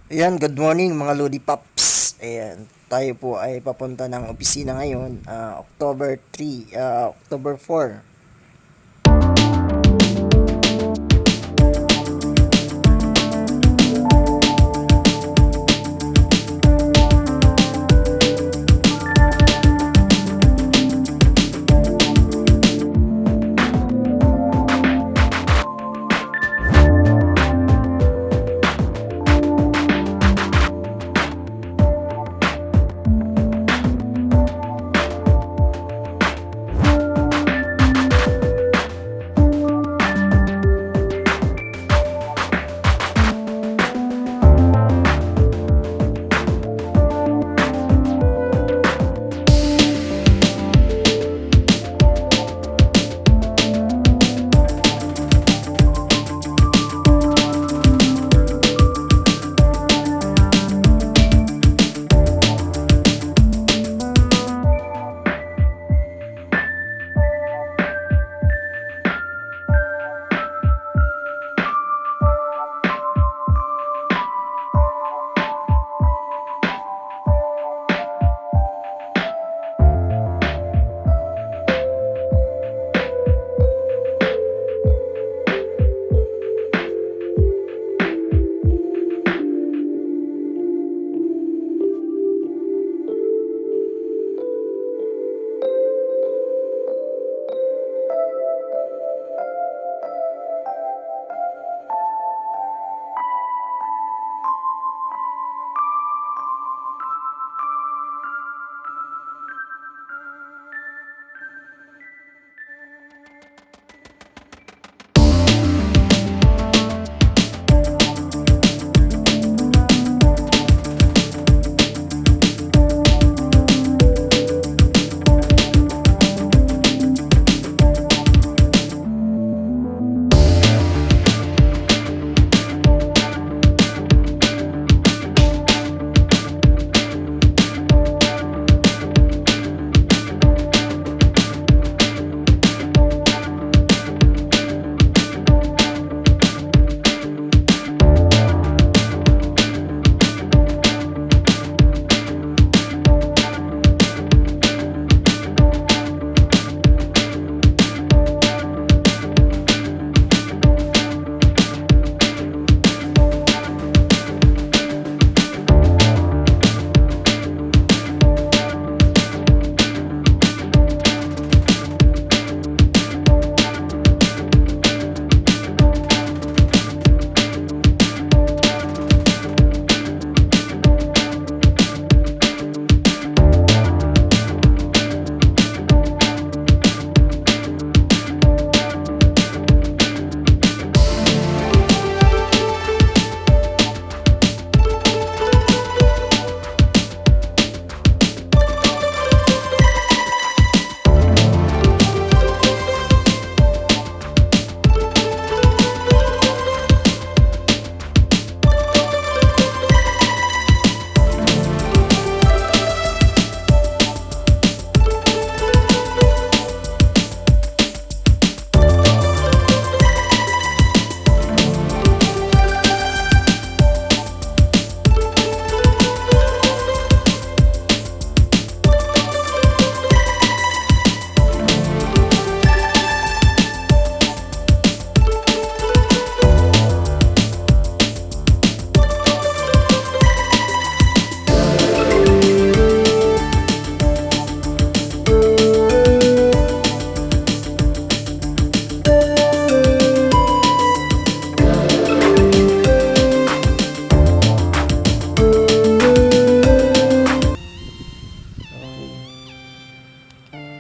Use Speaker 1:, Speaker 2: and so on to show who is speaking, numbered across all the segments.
Speaker 1: Ayan, good morning mga Lodi Pops. Ayan, tayo po ay papunta ng opisina ngayon, October 3, October 4.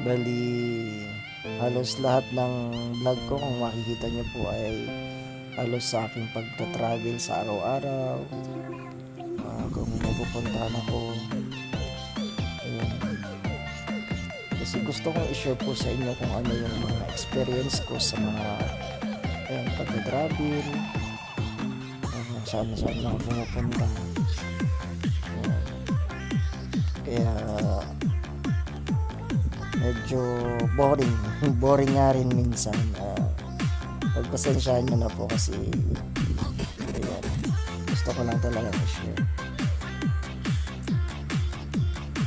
Speaker 1: Bali, halos lahat ng vlog ko kung makikita nyo po ay halos sa aking pagta-travel sa araw-araw, kung napupuntahan ako. Ayun. Kasi gusto kong i-share po sa inyo kung ano yung mga experience ko sa mga pagta-travel, saan ako pumupunta. Ayun. Kaya medyo boring nga rin minsan. Pagpasensyahan nyo na po kasi ayan, gusto ko lang talaga i-share.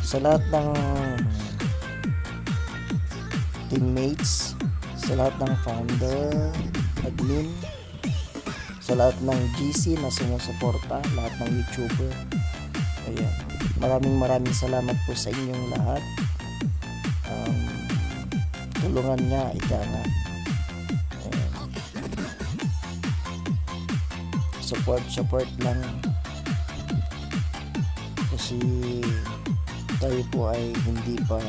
Speaker 1: Sa lahat ng teammates, sa lahat ng founder, admin, sa lahat ng GC na sumusuporta, lahat ng YouTuber. Ayan. Maraming salamat po sa inyong lahat. Tulungan nga, ika nga. Ayan. Support lang. Kasi tayo po ay hindi pa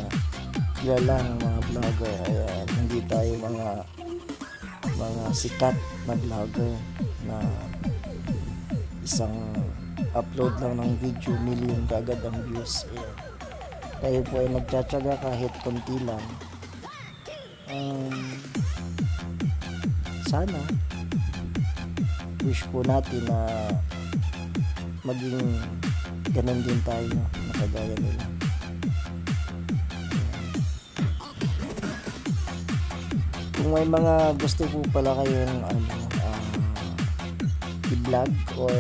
Speaker 1: kilalang mga vlogger. Ayan. Hindi tayo mga sikat na vlogger na isang upload lang ng video, million kagad ang views. Ayan. Tayo po ay nagtsatsaga kahit konti lang. Sana wish po natin na maging ganun din tayo na kagaya nila. Kung may mga gusto po pala kayong i-vlog or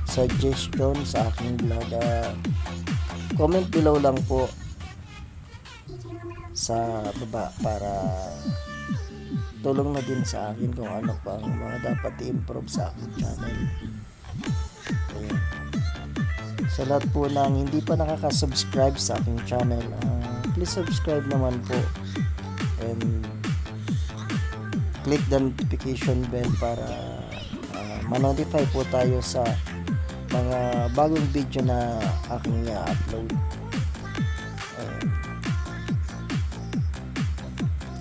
Speaker 1: suggestion sa aking vlog, comment below lang po sa baba para tulong na din sa akin kung ano pa ang mga dapat i-improve sa aking channel. Ayan. Sa lahat po ng hindi pa nakaka-subscribe sa aking channel, please subscribe naman po and click the notification bell para ma-notify po tayo sa mga bagong video na aking i-upload.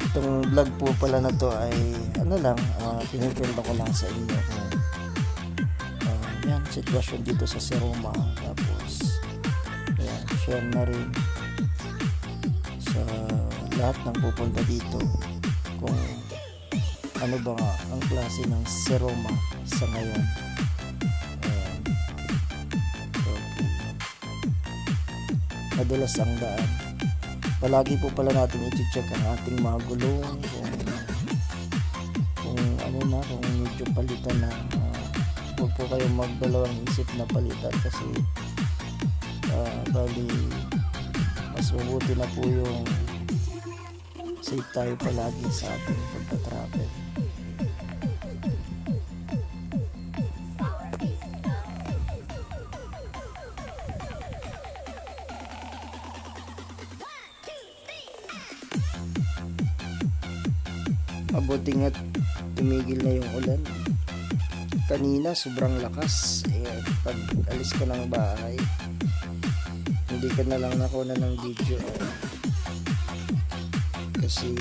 Speaker 1: Itong vlog po pala na to ay kinikwento ko lang sa inyo kung yan, sitwasyon dito sa Seroma. Tapos yan, share na rin sa lahat ng pupunta dito kung ano ba ang klase ng Seroma sa ngayon. Madalas ang daan. Palagi po pala natin i-check ang ating mga gulong kung medyo palitan na. Huwag po kayong magdalawang isip na palitan kasi bali mas mabuti na po yung safe tayo palagi sa ating pagka-travel. Mabuti nga tumigil na yung ulan. Kanina sobrang lakas. Pag alis ko ng bahay, hindi ka na lang nakuna ng video. Kasi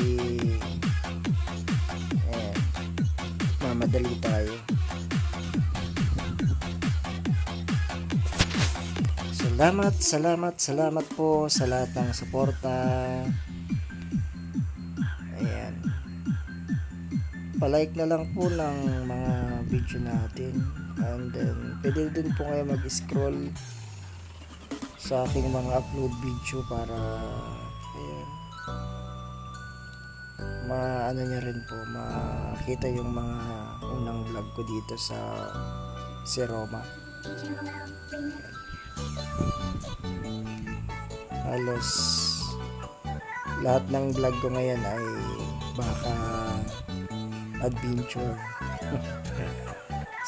Speaker 1: mamadali tayo. Salamat po sa lahat ng suporta. Ayan. Palike na lang po ng mga video natin. And then, pwede din po kayo mag-scroll sa aking mga upload video para ayan, nyo rin po, makita yung mga unang vlog ko dito sa Seroma. Halos lahat ng vlog ko ngayon ay baka adventure.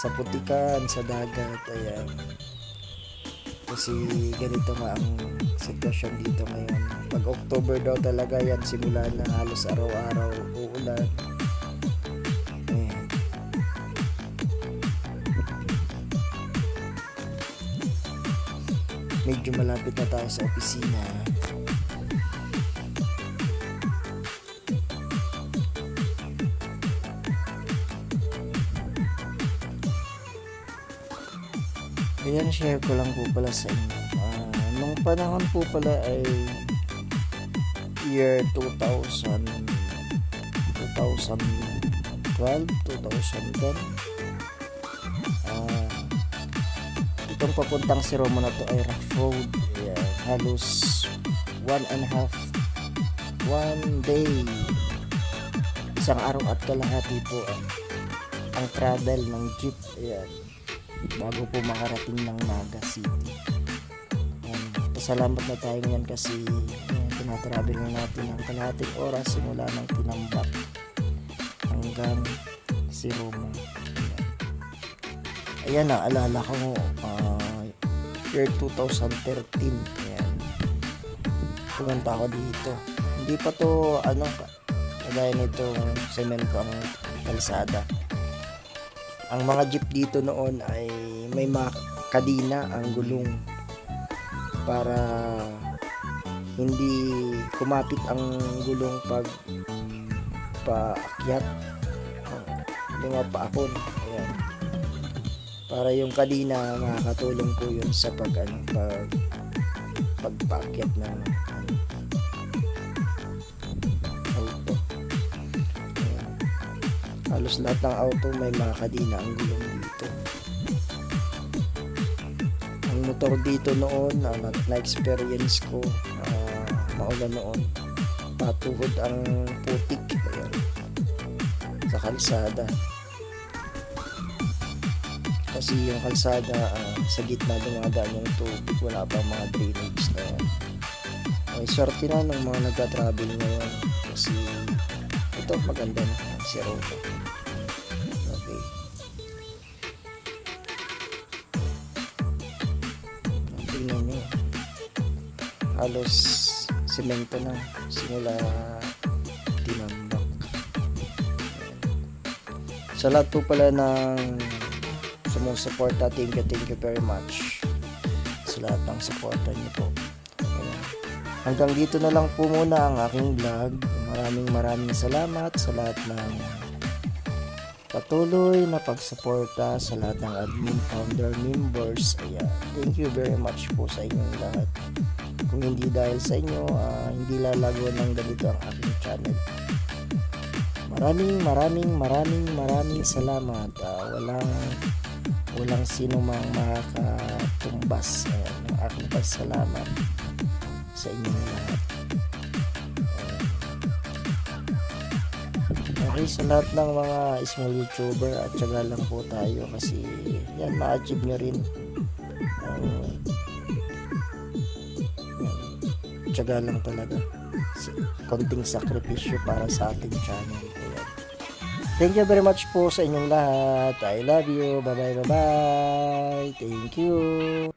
Speaker 1: Sa putikan, sa dagat, ayan. Kasi ganito nga ang sitwasyon dito ngayon. Pag October daw talaga yan, simula na halos araw-araw uulan. Ayan. Medyo malapit na tayo sa opisina. Ayan, share ko lang po pala sa inyo. Nung panahon po pala ay year 2012, 2010. Itong papuntang Seroma na to ay rough road. Ayan, halos 1 day, isang araw at kalahati po ang travel ng jeep. Ayan. bago po makarating ng Naga City. Ayan, pasalamat na tayo ngayon kasi tinatravel na natin ng kalahating oras simula ng Tinambak hanggang si Roma. Ayan, naalala ko year 2013. Ayan, pumunta ako dito. Hindi pa to kagaya nitong semento ang kalsada. Ang mga jeep dito noon ay may mga kadina ang gulong para hindi kumapit ang gulong pag paakyat, yung mga paakon. Ayan, para yung kadina makakatulong po yun sa pagpaakyat ng auto. Ayan. Halos lahat ng auto may mga kadina ang gulong dito. Ang motor dito noon na-experience ko, maulan noon, patuhod ang putik. Ayan, sa kalsada kasi yung kalsada sa gitna dumadaan yung tubig, wala pang mga drainage na yan. Ay swerte na ng mga nagka-travel ngayon kasi ito maganda na si Roma. Okay, tingnan nyo, halos semento na simula Tinambak. Sa lahat po pala ng sumusuporta, thank you very much sa lahat ng suporta niyo po. Ayan. Hanggang dito na lang po muna ang aking vlog. Maraming salamat sa lahat ng patuloy na pagsuporta, sa lahat ng admin, founder, members. Ayan. Thank you very much po sa inyong lahat. Kung hindi dahil sa inyo, hindi lalago ng ganito ang aking channel. Maraming salamat. Walang sino mang makakatumbas ng aking pasalamat sa inyong lahat. Okay, sa lahat ng mga small YouTuber, at syaga lang po tayo kasi yan, ma-achieve nyo rin. Tsaga lang talaga, konting sakripisyo para sa ating channel. Ayan. Thank you very much po sa inyong lahat. I love you. Bye bye. Thank you.